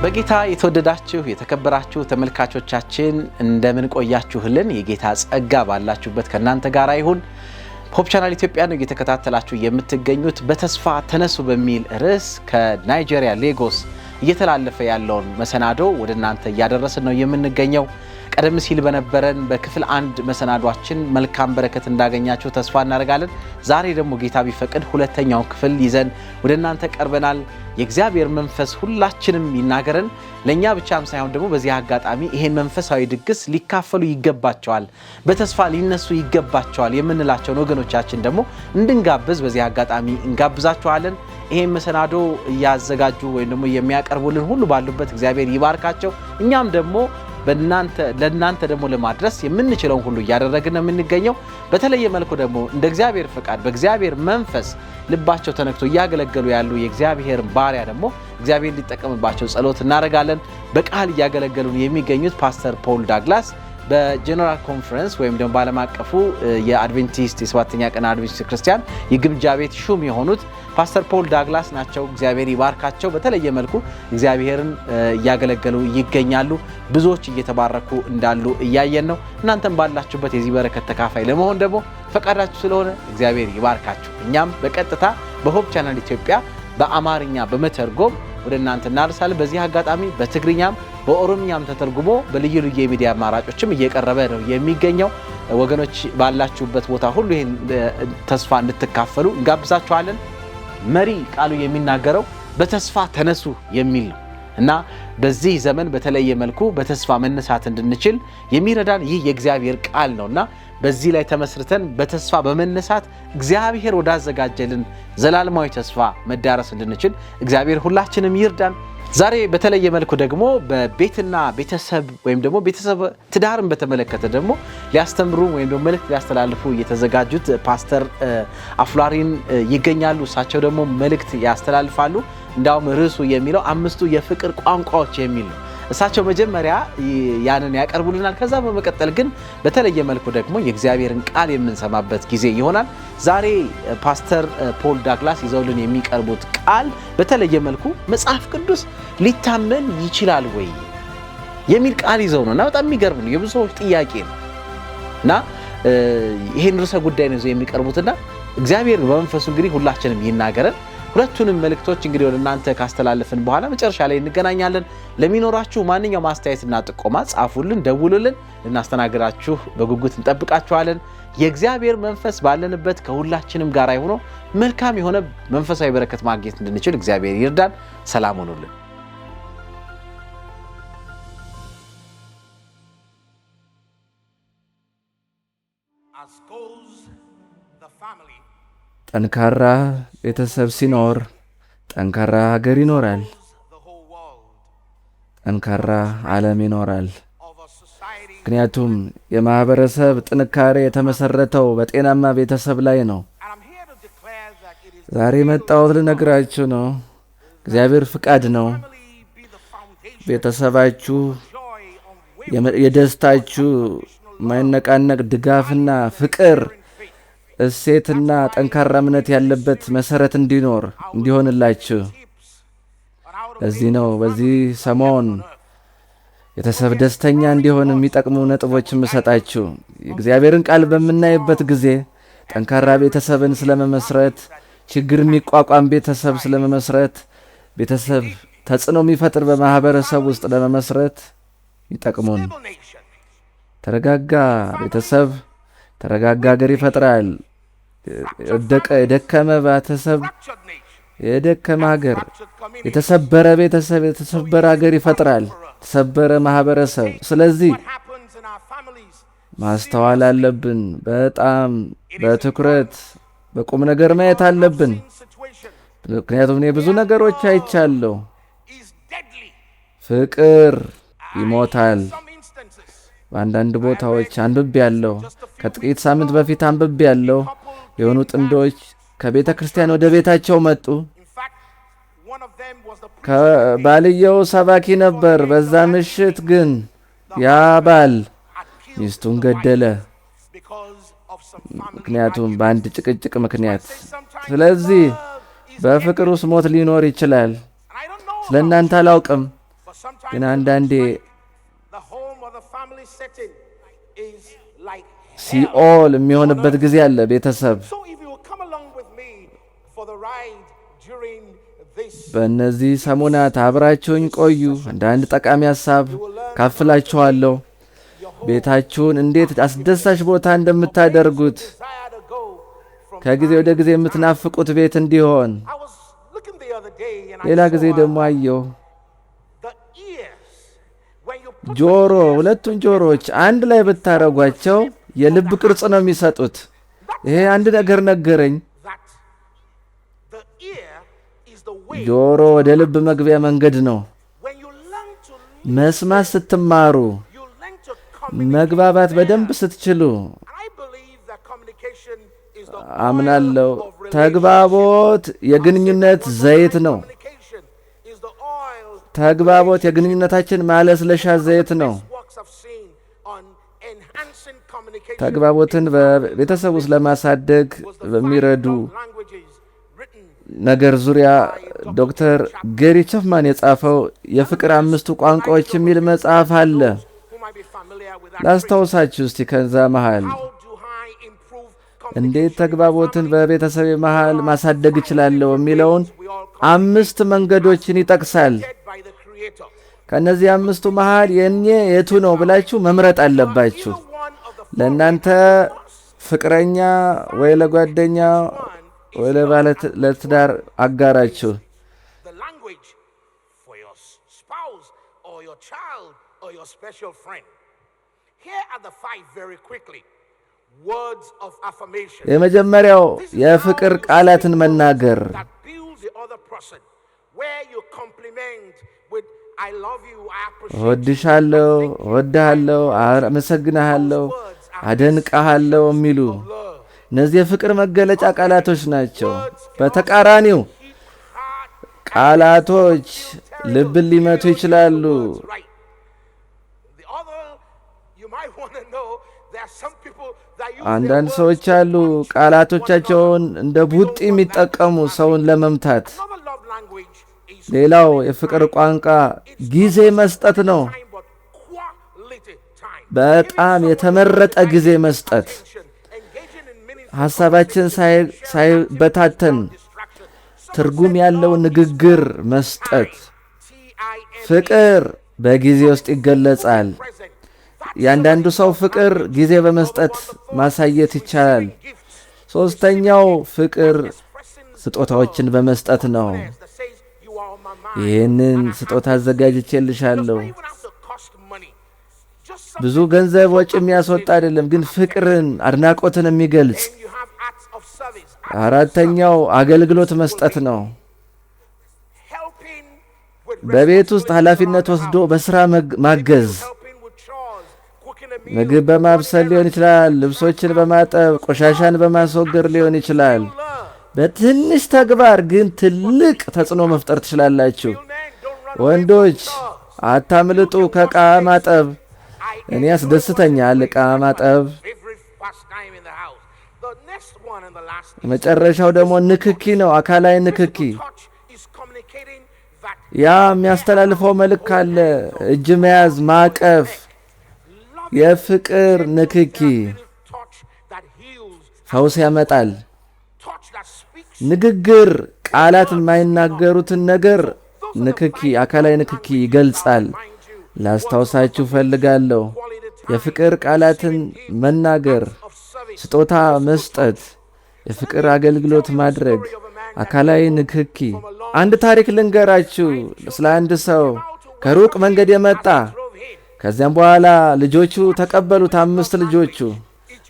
በጌታ የተወደዳችሁ የተከበራችሁ ተመልካቾቻችን እንደምን ቆያችሁልን? የጌታ ጸጋ ባላችሁበት ከናንተ ጋር ይሁን። ሆፕ ቻናል ኢትዮጵያ ነው እየተከታተላችሁ የምትገኙት። በተስፋ ተነሱ በሚል ርዕስ ከናይጄሪያ ሌጎስ እየተላለፈ ያለውን መሰናዶ ወደ እናንተ እያደረስን ነው የምንገኘው። ቀደም ሲል በነበረን በክፍል 1 መሰናዷችን መልካም በረከት እንዳገኛችሁ ተስፋ እናደርጋለን። ዛሬ ደግሞ ጌታ ቢፈቅድ ሁለተኛውን ክፍል ይዘን ወደ እናንተ ቀርበናል። የእግዚአብሔር መንፈስ ሁላችንም ይናገረን። ለኛ ብቻም ሳይሆን ደግሞ በዚህ አጋጣሚ ይሄን መንፈሳዊ ድግስ ሊካፈሉ ይገባቸዋል፣ በተስፋ ሊነሱ ይገባቸዋል የምንላቸውን ወገኖቻችን ደግሞ እንድንጋብዝ በዚህ አጋጣሚ እንጋብዛቸዋለን። ይሄን መሰናዶ ያዘጋጁ ወይም ደግሞ የሚያቀርቡልን ሁሉ ባሉበት እግዚአብሔር ይባርካቸው። እኛም ደግሞ ለእናንተ ደግሞ ለማድረስ የምንችለውን ሁሉ እያደረግን ነው የምንገኘው። በተለየ መልኩ ደግሞ እንደ እግዚአብሔር ፈቃድ በእግዚአብሔር መንፈስ ልባቸው ተነክቶ እያገለገሉ ያሉ የእግዚአብሔር ባሪያ ደግሞ እግዚአብሔር ሊጠቀምባቸው ጸሎት እናደርጋለን። በቃል እያገለገሉን የሚገኙት ፓስተር ፖል ዳግላስ በጀነራል ኮንፈረንስ ወይም ደግሞ በዓለም አቀፉ የአድቬንቲስት የሰባተኛ ቀን አድቬንቲስት ክርስቲያን የግምጃ ቤት ሹም የሆኑት ፓስተር ፖል ዳግላስ ናቸው። እግዚአብሔር ይባርካቸው። በተለየ መልኩ እግዚአብሔርን እያገለገሉ ይገኛሉ። ብዙዎች እየተባረኩ እንዳሉ እያየን ነው። እናንተም ባላችሁበት የዚህ በረከት ተካፋይ ለመሆን ደግሞ ፈቃዳችሁ ስለሆነ እግዚአብሔር ይባርካችሁ። እኛም በቀጥታ በሆፕ ቻናል ኢትዮጵያ በአማርኛ በመተርጎም ወደ እናንተ እናደርሳለን። በዚህ አጋጣሚ በትግርኛም በኦሮምኛም ተተርጉሞ በልዩ ልዩ የሚዲያ አማራጮችም እየቀረበ ነው የሚገኘው። ወገኖች ባላችሁበት ቦታ ሁሉ ይሄን ተስፋ እንድትካፈሉ እንጋብዛችኋለን። መሪ ቃሉ የሚናገረው በተስፋ ተነሱ የሚል ነው እና በዚህ ዘመን በተለየ መልኩ በተስፋ መነሳት እንድንችል የሚረዳን ይህ የእግዚአብሔር ቃል ነውና በዚህ ላይ ተመስርተን በተስፋ በመነሳት እግዚአብሔር ወዳዘጋጀልን ዘላለማዊ ተስፋ መዳረስ እንድንችል እግዚአብሔር ሁላችንም ይርዳን። ዛሬ በተለየ መልኩ ደግሞ በቤትና ቤተሰብ ወይም ደግሞ ቤተሰብ ትዳርን በተመለከተ ደግሞ ሊያስተምሩ ወይም ደግሞ መልእክት ሊያስተላልፉ የተዘጋጁት ፓስተር አፍላሪን ይገኛሉ። እሳቸው ደግሞ መልእክት ያስተላልፋሉ። እንዳውም ርዕሱ የሚለው 5 የፍቅር ቋንቋዎች የሚል ነው። እሳቸው መጀመሪያ ያንን ያቀርቡልናል። ከዛ በመቀጠል ግን በተለየ መልኩ ደግሞ የእግዚአብሔርን ቃል የምንሰማበት ጊዜ ይሆናል። ዛሬ ፓስተር ፖል ዳግላስ ይዘውልን የሚቀርቡት ቃል በተለየ መልኩ መጽሐፍ ቅዱስ ሊታመን ይችላል ወይ የሚል ቃል ይዘው ነው እና በጣም የሚገርም ነው። የብዙ ሰዎች ጥያቄ ነው እና ይሄን ርዕሰ ጉዳይ ነው ይዘው የሚቀርቡትና እግዚአብሔር በመንፈሱ እንግዲህ ሁላችንም ይናገረን። ሁለቱንም መልእክቶች እንግዲህ ወደ እናንተ ካስተላለፍን በኋላ መጨረሻ ላይ እንገናኛለን። ለሚኖራችሁ ማንኛውም አስተያየትና ጥቆማ ጻፉልን፣ ደውሉልን። ልናስተናግዳችሁ በጉጉት እንጠብቃችኋለን። የእግዚአብሔር መንፈስ ባለንበት ከሁላችንም ጋር ሆኖ መልካም የሆነ መንፈሳዊ በረከት ማግኘት እንድንችል እግዚአብሔር ይርዳን። ሰላም ሁኑልን። ጠንካራ ቤተሰብ ሲኖር ጠንካራ ሀገር ይኖራል። ጠንካራ ዓለም ይኖራል። ምክንያቱም የማህበረሰብ ጥንካሬ የተመሰረተው በጤናማ ቤተሰብ ላይ ነው። ዛሬ መጣሁት ልነግራችሁ ነው። እግዚአብሔር ፍቃድ ነው። ቤተሰባችሁ የደስታችሁ ማይነቃነቅ ድጋፍና ፍቅር እሴትና ጠንካራ እምነት ያለበት መሰረት እንዲሆንላችሁ ለዚህ ነው በዚህ ሰሞን ቤተሰብ ደስተኛ እንዲሆን የሚጠቅሙ ነጥቦች የምሰጣችሁ። የእግዚአብሔርን ቃል በምናይበት ጊዜ ጠንካራ ቤተሰብን ስለመመስረት፣ ችግር የሚቋቋም ቤተሰብ ስለመመስረት፣ ቤተሰብ ተጽዕኖ የሚፈጥር በማህበረሰብ ውስጥ ለመመስረት ይጠቅሙን። ተረጋጋ ቤተሰብ ተረጋጋ ሀገር ይፈጥራል። የደከመ ቤተሰብ የደከመ ሀገር፣ የተሰበረ ቤተሰብ የተሰበረ ሀገር ይፈጥራል፣ የተሰበረ ማህበረሰብ። ስለዚህ ማስተዋል አለብን። በጣም በትኩረት በቁም ነገር ማየት አለብን። ምክንያቱም እኔ ብዙ ነገሮች አይቻለሁ። ፍቅር ይሞታል። በአንዳንድ ቦታዎች አንብቤያለሁ። ከጥቂት ሳምንት በፊት አንብቤያለሁ። የሆኑ ጥንዶች ከቤተ ክርስቲያን ወደ ቤታቸው መጡ። ባልየው ሰባኪ ነበር። በዛ ምሽት ግን ያ ባል ሚስቱን ገደለ። ምክንያቱም በአንድ ጭቅጭቅ ምክንያት። ስለዚህ በፍቅር ውስጥ ሞት ሊኖር ይችላል። ስለእናንተ አላውቅም፣ ግን አንዳንዴ ሲኦል የሚሆንበት ጊዜ አለ ቤተሰብ። በእነዚህ ሰሞናት አብራችሁኝ ቆዩ። አንዳንድ ጠቃሚ ሐሳብ ካፍላችኋለሁ። ቤታችሁን እንዴት አስደሳች ቦታ እንደምታደርጉት ከጊዜ ወደ ጊዜ የምትናፍቁት ቤት እንዲሆን። ሌላ ጊዜ ደግሞ አየሁ ጆሮ፣ ሁለቱን ጆሮዎች አንድ ላይ ብታረጓቸው የልብ ቅርጽ ነው የሚሰጡት። ይሄ አንድ ነገር ነገረኝ። ጆሮ ወደ ልብ መግቢያ መንገድ ነው። መስማት ስትማሩ፣ መግባባት በደንብ ስትችሉ አምናለሁ ተግባቦት የግንኙነት ዘይት ነው። ተግባቦት የግንኙነታችን ማለስለሻ ዘይት ነው። ተግባቦትን በቤተሰብ ውስጥ ለማሳደግ በሚረዱ ነገር ዙሪያ ዶክተር ጌሪ ቸፍማን የጻፈው የፍቅር 5 ቋንቋዎች የሚል መጽሐፍ አለ። ላስታውሳችሁ እስቲ ከዛ መሃል እንዴት ተግባቦትን በቤተሰብ መሃል ማሳደግ እችላለሁ የሚለውን 5 መንገዶችን ይጠቅሳል። ከነዚህ 5ቱ መሃል የኔ የቱ ነው ብላችሁ መምረጥ አለባችሁ። ለእናንተ ፍቅረኛ ወይ ለጓደኛ ወይ ለትዳር አጋራችሁ የመጀመሪያው የፍቅር ቃላትን መናገር። እወድሻለሁ፣ እወድሃለሁ፣ አመሰግንሃለሁ፣ አደንቅሃለሁ የሚሉ እነዚህ የፍቅር መገለጫ ቃላቶች ናቸው። በተቃራኒው ቃላቶች ልብን ሊመቱ ይችላሉ። አንዳንድ ሰዎች አሉ ቃላቶቻቸውን እንደ ቡጢ የሚጠቀሙ ሰውን ለመምታት። ሌላው የፍቅር ቋንቋ ጊዜ መስጠት ነው። በጣም የተመረጠ ጊዜ መስጠት፣ ሐሳባችን ሳይበታተን ትርጉም ያለው ንግግር መስጠት። ፍቅር በጊዜ ውስጥ ይገለጻል። ያንዳንዱ ሰው ፍቅር ጊዜ በመስጠት ማሳየት ይቻላል። ሶስተኛው ፍቅር ስጦታዎችን በመስጠት ነው። ይህንን ስጦታ አዘጋጅቼልሻለሁ። ብዙ ገንዘብ ወጪ የሚያስወጣ አይደለም፣ ግን ፍቅርን፣ አድናቆትን የሚገልጽ። አራተኛው አገልግሎት መስጠት ነው። በቤት ውስጥ ኃላፊነት ወስዶ በሥራ ማገዝ። ምግብ በማብሰል ሊሆን ይችላል። ልብሶችን በማጠብ ቆሻሻን በማስወገድ ሊሆን ይችላል። በትንሽ ተግባር ግን ትልቅ ተጽዕኖ መፍጠር ትችላላችሁ። ወንዶች አታምልጡ ከዕቃ ማጠብ። እኔ ያስደስተኛል ዕቃ ማጠብ። መጨረሻው ደግሞ ንክኪ ነው፣ አካላዊ ንክኪ። ያ የሚያስተላልፈው መልእክት ካለ እጅ መያዝ፣ ማቀፍ፣ የፍቅር ንክኪ ፈውስ ያመጣል። ንግግር ቃላት የማይናገሩትን ነገር ንክኪ፣ አካላዊ ንክኪ ይገልጻል። ላስታውሳችሁ ፈልጋለሁ። የፍቅር ቃላትን መናገር፣ ስጦታ መስጠት፣ የፍቅር አገልግሎት ማድረግ፣ አካላዊ ንክኪ። አንድ ታሪክ ልንገራችሁ ስለ አንድ ሰው ከሩቅ መንገድ የመጣ ከዚያም በኋላ ልጆቹ ተቀበሉት፣ 5 ልጆቹ።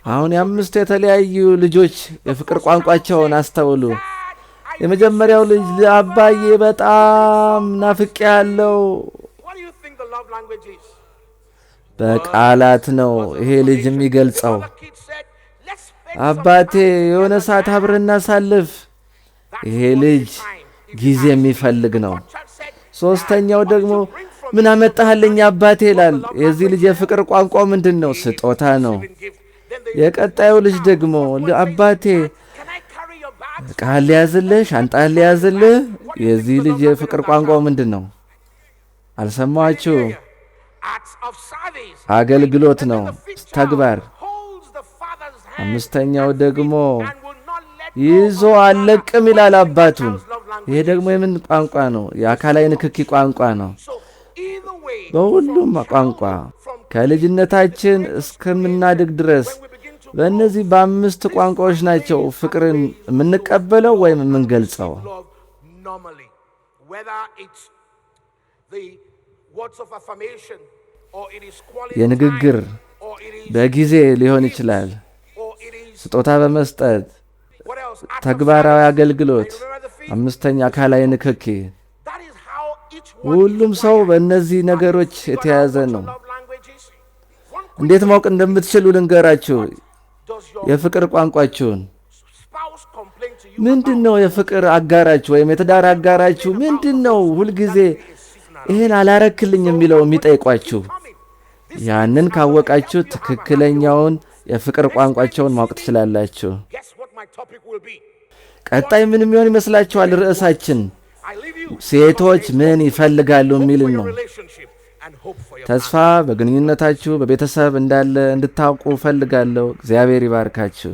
አሁን የ5 የተለያዩ ልጆች የፍቅር ቋንቋቸውን አስተውሉ። የመጀመሪያው ልጅ አባዬ በጣም ናፍቄ ያለው በቃላት ነው ይሄ ልጅ የሚገልጸው። አባቴ የሆነ ሰዓት አብረን እናሳልፍ። ይሄ ልጅ ጊዜ የሚፈልግ ነው። ሶስተኛው ደግሞ ምን አመጣህልኝ አባቴ ይላል። የዚህ ልጅ የፍቅር ቋንቋ ምንድን ነው? ስጦታ ነው። የቀጣዩ ልጅ ደግሞ አባቴ ዕቃህን ሊያዝልህ፣ ሻንጣህን ሊያዝልህ። የዚህ ልጅ የፍቅር ቋንቋው ምንድን ነው? አልሰማችሁ? አገልግሎት ነው፣ ተግባር። አምስተኛው ደግሞ ይዞ አልለቅም ይላል አባቱን። ይሄ ደግሞ የምን ቋንቋ ነው? የአካላዊ ንክኪ ቋንቋ ነው። በሁሉም ቋንቋ ከልጅነታችን እስከምናድግ ድረስ በእነዚህ በአምስት ቋንቋዎች ናቸው ፍቅርን የምንቀበለው ወይም የምንገልጸው። የንግግር በጊዜ ሊሆን ይችላል፣ ስጦታ በመስጠት ተግባራዊ አገልግሎት። አምስተኛ አካላዊ ንክኪ። ሁሉም ሰው በእነዚህ ነገሮች የተያዘ ነው። እንዴት ማወቅ እንደምትችሉ ልንገራችሁ። የፍቅር ቋንቋችሁን ምንድን ነው? የፍቅር አጋራችሁ ወይም የትዳር አጋራችሁ ምንድን ነው? ሁልጊዜ ይህን አላረክልኝ የሚለው የሚጠይቋችሁ። ያንን ካወቃችሁ ትክክለኛውን የፍቅር ቋንቋቸውን ማወቅ ትችላላችሁ። ቀጣይ ምን የሚሆን ይመስላችኋል? ርዕሳችን ሴቶች ምን ይፈልጋሉ የሚል ነው። ተስፋ በግንኙነታችሁ በቤተሰብ እንዳለ እንድታውቁ እፈልጋለሁ። እግዚአብሔር ይባርካችሁ።